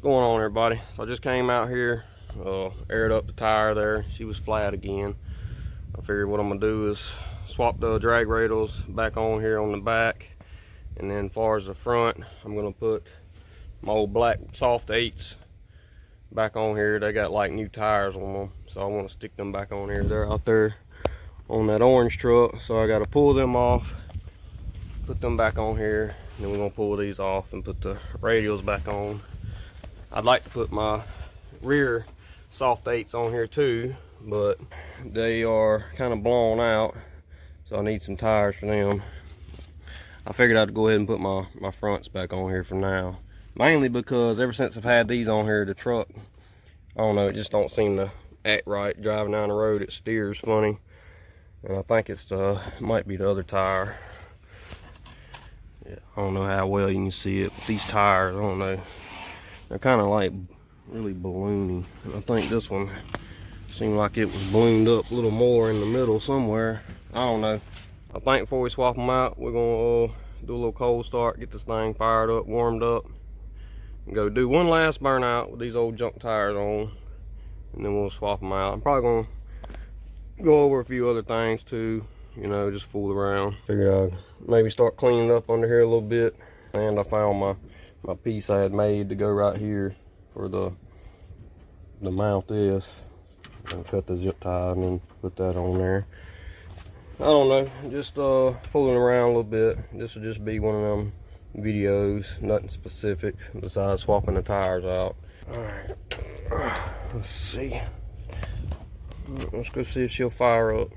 going on, everybody? So I just came out here, aired up the tire there. She was flat again. I figured what I'm gonna do is swap the drag radials back on here on the back, and then as far as the front, I'm gonna put my old black soft 8s back on here. They got like new tires on them, so I want to stick them back on here. They're out there on that orange truck, so I got to pull them off, put them back on here, and then we're gonna pull these off and put the radials back on. I'd like to put my rear soft 8s on here too, but they are kind of blown out, so I need some tires for them. I figured I'd go ahead and put my fronts back on here for now, mainly because ever since I've had these on here, the truck, I don't know, it just don't seem to act right. Driving down the road, it steers funny, and I think it's it might be the other tire. Yeah, I don't know how well you can see it, but these tires, I don't know, they're kind of like really balloony. And I think this one seemed like it was ballooned up a little more in the middle somewhere. I don't know. I think before we swap them out, we're gonna do a little cold start, get this thing fired up, warmed up, and go do one last burnout with these old junk tires on, and then we'll swap them out. I'm probably gonna go over a few other things too, you know, just fool around. Figured I'd maybe start cleaning up under here a little bit. And I found my piece I had made to go right here for the mount this, and cut the zip tie and then put that on there. I don't know, just fooling around a little bit. This will just be one of them videos, nothing specific besides swapping the tires out. All right, let's see. Let's go see if she'll fire up.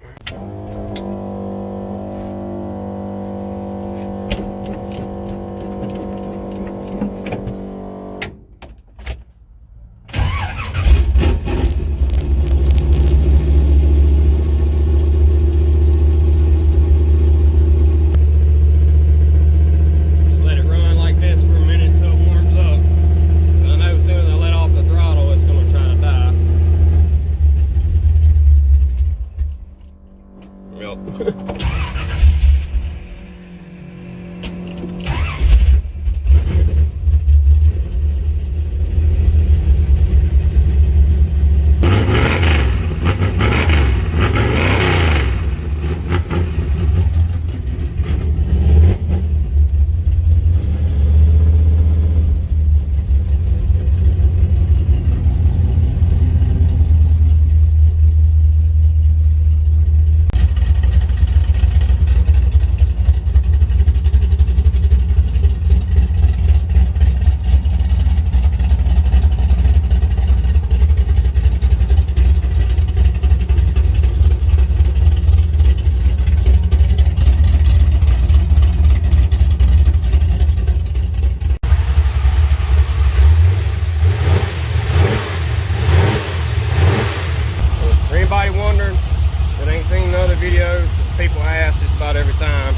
Videos, people ask just about every time.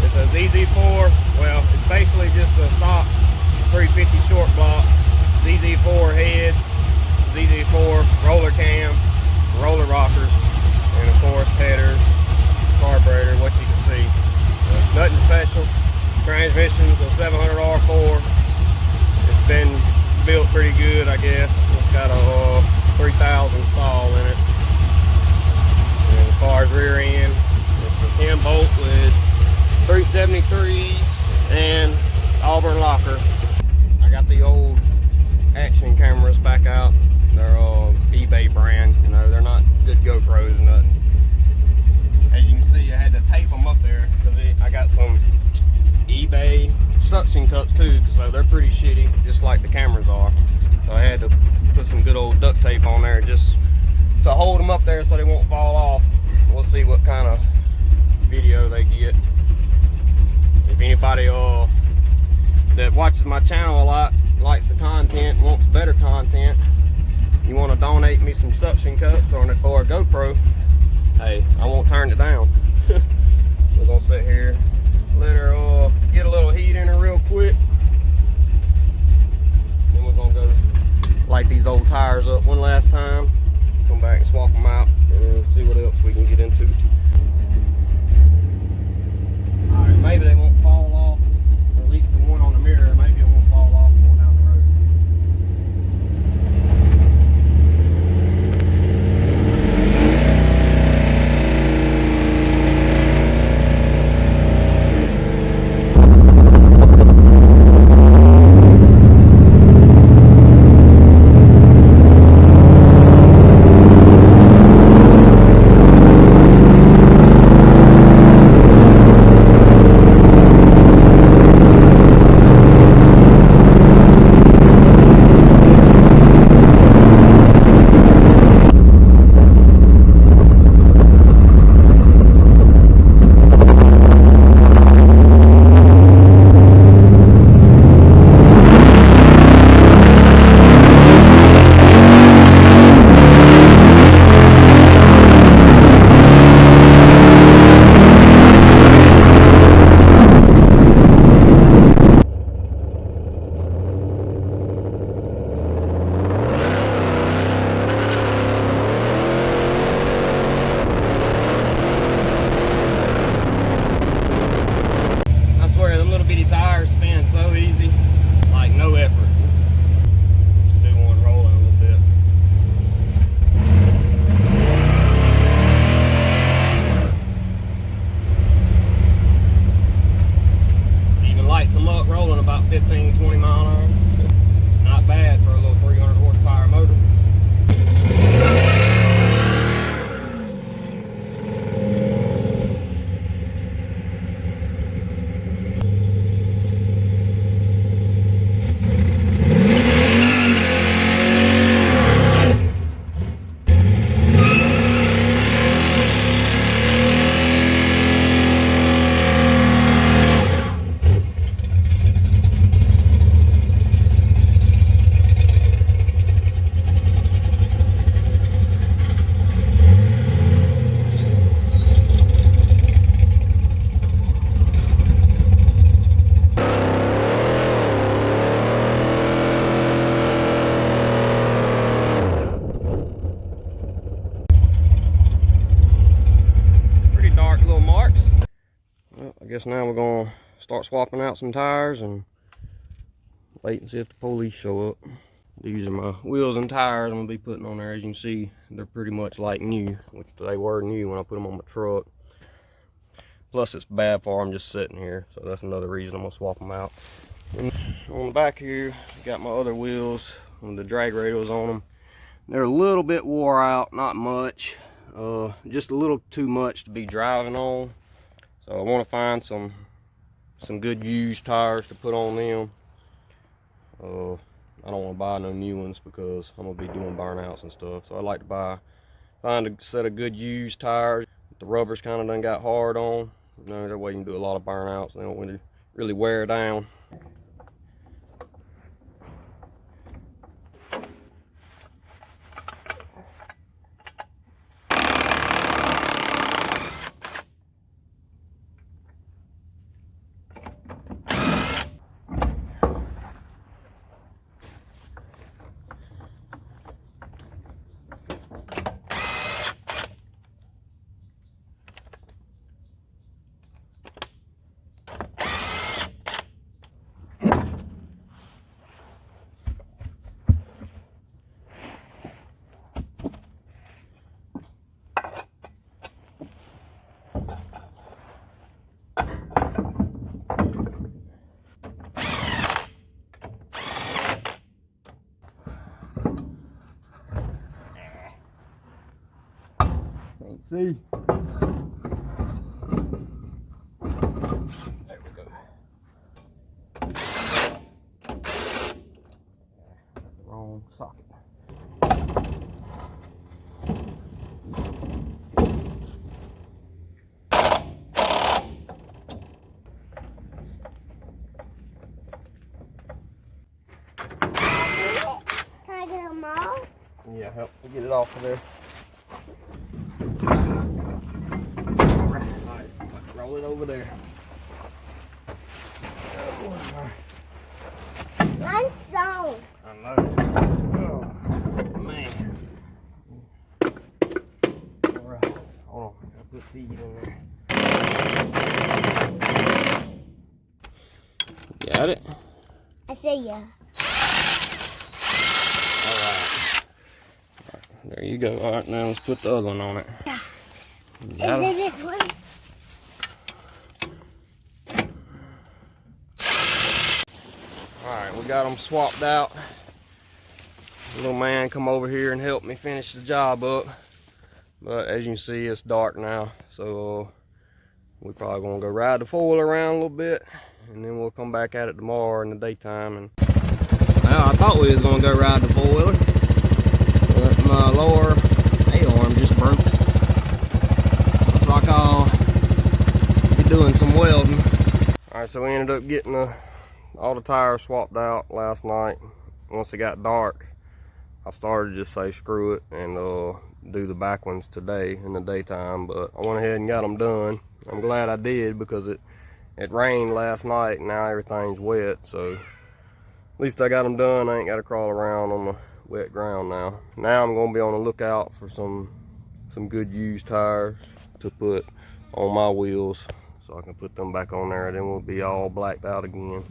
It's a ZZ4. Well, it's basically just a stock 350 short block, ZZ4 head, ZZ4 roller cam, roller rockers, and of course headers, carburetor, what you can see. Nothing special. Transmission's a 700 R4. It's been built pretty good, I guess. It's got a 3000 stall in it. And as far as rear end, it's a 10 bolt with 373 and Auburn locker. I got the old action cameras back out. They're eBay brand, you know, they're not good GoPros or nothing. As you can see, I had to tape them up there because I got some eBay suction cups too, so they're pretty shitty, just like the cameras are. So I had to put some good old duct tape on there just to hold them up there so they won't fall off. We'll see what kind of video they get. If anybody that watches my channel a lot, likes the content, wants better content, you want to donate me some suction cups or a GoPro, hey, I won't turn it down. We're gonna sit here, let her get a little heat in her real quick, then we're gonna go light these old tires up one last time, come back and swap them out, and see what else we can get into. All right, maybe they won't fall off, or at least the one on the mirror, maybe it won't fall off going down the road. guess now we're gonna start swapping out some tires and wait and see if the police show up. These are my wheels and tires I'm gonna be putting on there. As you can see, they're pretty much like new, which they were new when I put them on my truck. Plus it's bad for them just sitting here, so that's another reason I'm gonna swap them out. And on the back here, got my other wheels with the drag radials on them. They're a little bit wore out, not much, just a little too much to be driving on. So I want to find some good used tires to put on them. I don't want to buy no new ones because I'm gonna be doing burnouts and stuff. So I like to find a set of good used tires. The rubber's kind of done got hard on. You know, that way you can do a lot of burnouts. They don't really wear down. Can't see. There we go. Wrong socket. Can I get them off? Yeah, help me get it off of there. Alright, roll it over there. Limestone. I know. Oh, man. Alright, hold on. I'll put feed in there. Got it? I see ya. There you go. Alright, now let's put the other one on it. Is it this one? Alright, we got them swapped out. The little man come over here and helped me finish the job up. But as you can see, it's dark now. So we're probably going to go ride the four-wheeler around a little bit. And then we'll come back at it tomorrow in the daytime. And well, I thought we was going to go ride the four-wheeler. But my lower A-arm just broke. Looks like I'll be doing some welding. Alright, so we ended up getting all the tires swapped out last night. Once it got dark, I started to just say screw it and do the back ones today in the daytime. But I went ahead and got them done. I'm glad I did because it rained last night and now everything's wet. So at least I got them done. I ain't got to crawl around on the wet ground now. Now I'm going to be on the lookout for some good used tires to put on my wheels so I can put them back on there. Then we'll be all blacked out again,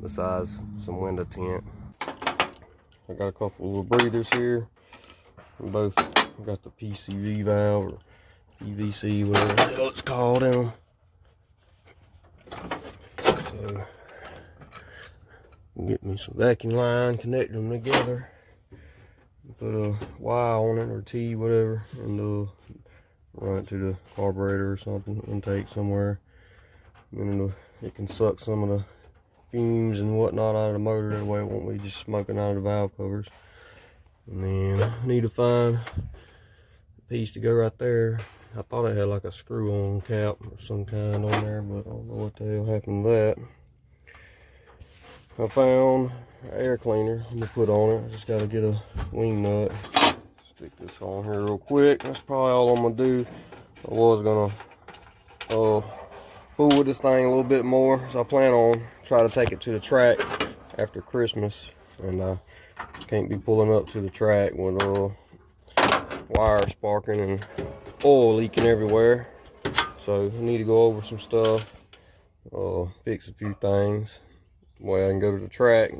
besides some window tint. I got a couple of breathers here. Both got the PCV valve or PVC, whatever the hell it's called in them. So get me some vacuum line, connect them together, put a Y on it or T, whatever, and run it to the carburetor or something, intake somewhere. And then it can suck some of the fumes and whatnot out of the motor. That way it won't be just smoking out of the valve covers. And then I need to find a piece to go right there. I thought it had like a screw-on cap or some kind on there, but I don't know what the hell happened to that. I found an air cleaner I'm gonna put on it. I just gotta get a wing nut. Stick this on here real quick. That's probably all I'm gonna do. I was gonna fool with this thing a little bit more, so I plan on trying to take it to the track after Christmas. And I can't be pulling up to the track with wires sparking and oil leaking everywhere. So I need to go over some stuff, fix a few things. Well, I can go to the track.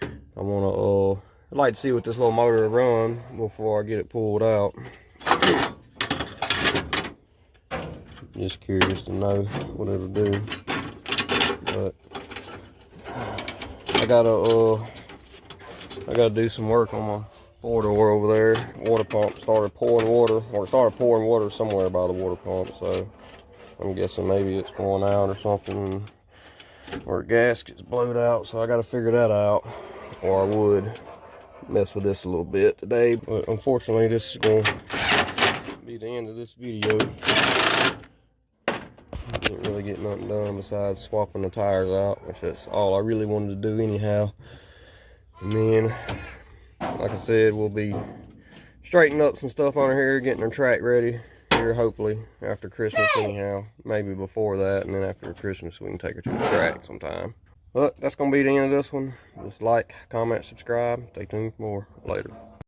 I want to I'd like to see what this little motor will run before I get it pulled out. Just curious to know what it'll do. But I gotta do some work on my 4-door over there. Water pump started pouring water, or it started pouring water somewhere by the water pump, so I'm guessing maybe it's going out or something, or a gasket's blowed out, so I gotta figure that out, or I would mess with this a little bit today. But unfortunately, this is going to be the end of this video. Didn't really get nothing done besides swapping the tires out, which that's all I really wanted to do anyhow. And then, like I said, we'll be straightening up some stuff on here, getting our track ready here hopefully after Christmas anyhow. Maybe before that, and then after Christmas we can take her to the track sometime. But that's going to be the end of this one. Just like, comment, subscribe. Stay tuned for more. Later.